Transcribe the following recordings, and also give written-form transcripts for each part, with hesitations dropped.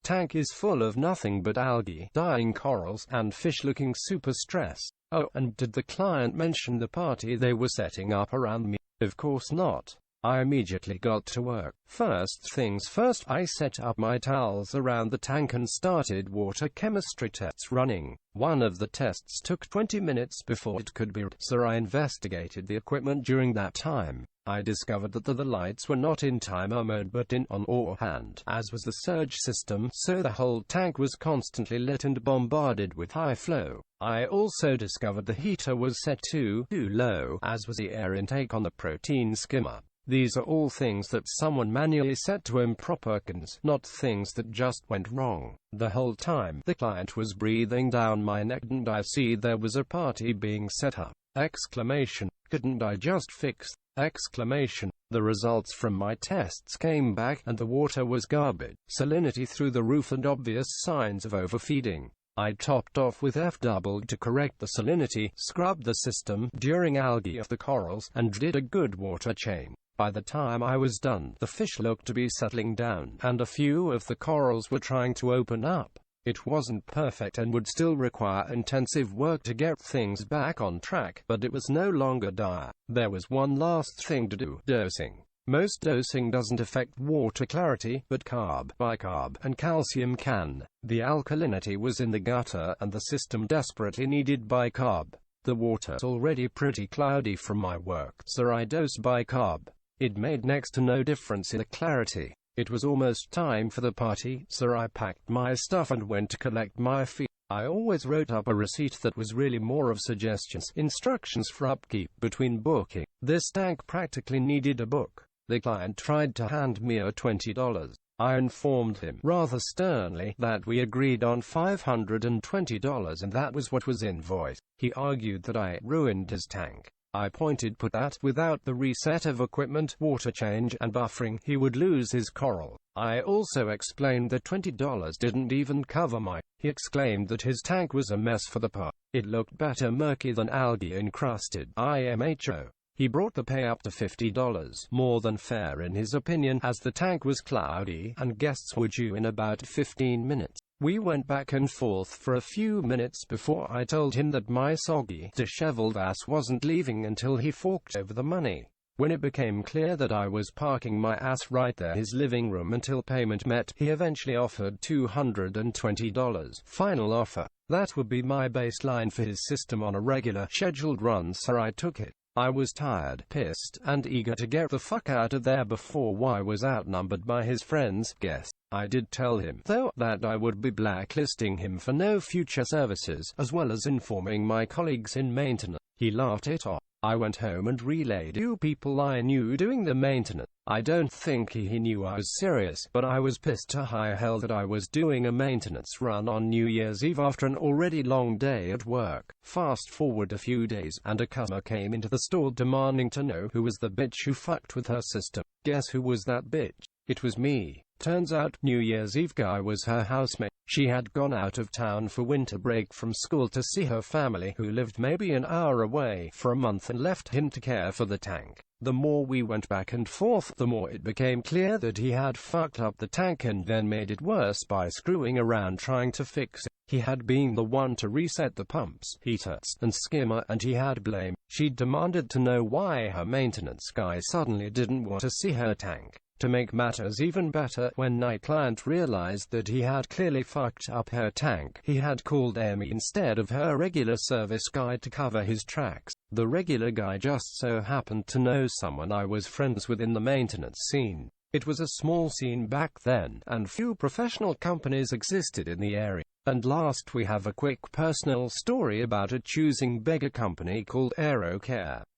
tank is full of nothing but algae, dying corals, and fish looking super stressed. Oh, and did the client mention the party they were setting up around me? Of course not. I immediately got to work. First things first, I set up my towels around the tank and started water chemistry tests running. One of the tests took 20 minutes before it could be read, so I investigated the equipment during that time. I discovered that the lights were not in timer mode but in on or hand, as was the surge system, so the whole tank was constantly lit and bombarded with high flow. I also discovered the heater was set too low, as was the air intake on the protein skimmer. These are all things that someone manually set to improper conditions, not things that just went wrong. The whole time, the client was breathing down my neck and I see there was a party being set up. Exclamation. Couldn't I just fix? Exclamation. The results from my tests came back and the water was garbage, salinity through the roof and obvious signs of overfeeding. I topped off with F-double to correct the salinity, scrubbed the system during algae of the corals, and did a good water change. By the time I was done, the fish looked to be settling down, and a few of the corals were trying to open up. It wasn't perfect and would still require intensive work to get things back on track, but it was no longer dire. There was one last thing to do: dosing. Most dosing doesn't affect water clarity, but carb, bicarb, and calcium can. The alkalinity was in the gutter, and the system desperately needed bicarb. The water's already pretty cloudy from my work, so I dosed bicarb. It made next to no difference in the clarity. It was almost time for the party, so I packed my stuff and went to collect my fee. I always wrote up a receipt that was really more of suggestions, instructions for upkeep between booking. This tank practically needed a book. The client tried to hand me a $20. I informed him, rather sternly, that we agreed on $520 and that was what was invoiced. He argued that I ruined his tank. I pointed out that, without the reset of equipment, water change, and buffering, he would lose his coral. I also explained that $20 didn't even cover my. He exclaimed that his tank was a mess for the part. It looked better murky than algae-encrusted IMHO. He brought the pay up to $50, more than fair in his opinion, as the tank was cloudy, and guests were due in about 15 minutes. We went back and forth for a few minutes before I told him that my soggy, disheveled ass wasn't leaving until he forked over the money. When it became clear that I was parking my ass right there in his living room until payment met, he eventually offered $220. Final offer. That would be my baseline for his system on a regular, scheduled run, so I took it. I was tired, pissed, and eager to get the fuck out of there before I was outnumbered by his friends, guests. I did tell him, though, that I would be blacklisting him for no future services, as well as informing my colleagues in maintenance. He laughed it off. I went home and relayed to people I knew doing the maintenance. I don't think he knew I was serious, but I was pissed to high hell that I was doing a maintenance run on New Year's Eve after an already long day at work. Fast forward a few days, and a customer came into the store demanding to know who was the bitch who fucked with her system. Guess who was that bitch? It was me. Turns out, New Year's Eve guy was her housemate. She had gone out of town for winter break from school to see her family, who lived maybe an hour away, for a month, and left him to care for the tank. The more we went back and forth, the more it became clear that he had fucked up the tank and then made it worse by screwing around trying to fix it. He had been the one to reset the pumps, heaters, and skimmer, and he had blame. She demanded to know why her maintenance guy suddenly didn't want to see her tank. To make matters even better, when my client realized that he had clearly fucked up her tank, he had called Amy instead of her regular service guy to cover his tracks. The regular guy just so happened to know someone I was friends with in the maintenance scene. It was a small scene back then, and few professional companies existed in the area. And last, we have a quick personal story about a choosing beggar company called Aero.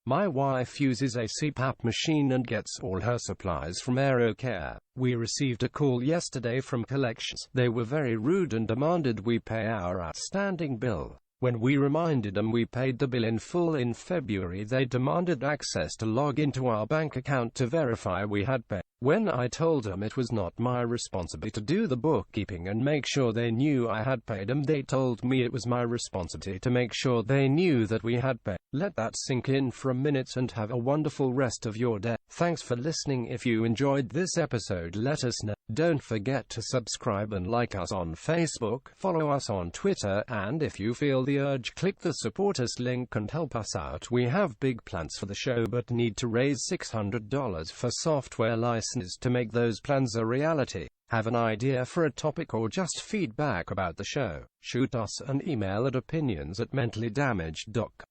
My wife uses a CPAP machine and gets all her supplies from Aero. We received a call yesterday from collections. They were very rude and demanded we pay our outstanding bill. When we reminded them we paid the bill in full in February, they demanded access to log into our bank account to verify we had paid. When I told them it was not my responsibility to do the bookkeeping and make sure they knew I had paid them, they told me it was my responsibility to make sure they knew that we had paid. Let that sink in for a minute and have a wonderful rest of your day. Thanks for listening. If you enjoyed this episode, let us know. Don't forget to subscribe and like us on Facebook, follow us on Twitter, and if you feel the urge, click the support us link and help us out. We have big plans for the show but need to raise $600 for software licenses to make those plans a reality. Have an idea for a topic or just feedback about the show? Shoot us an email at opinions@mentallyDamaged.com.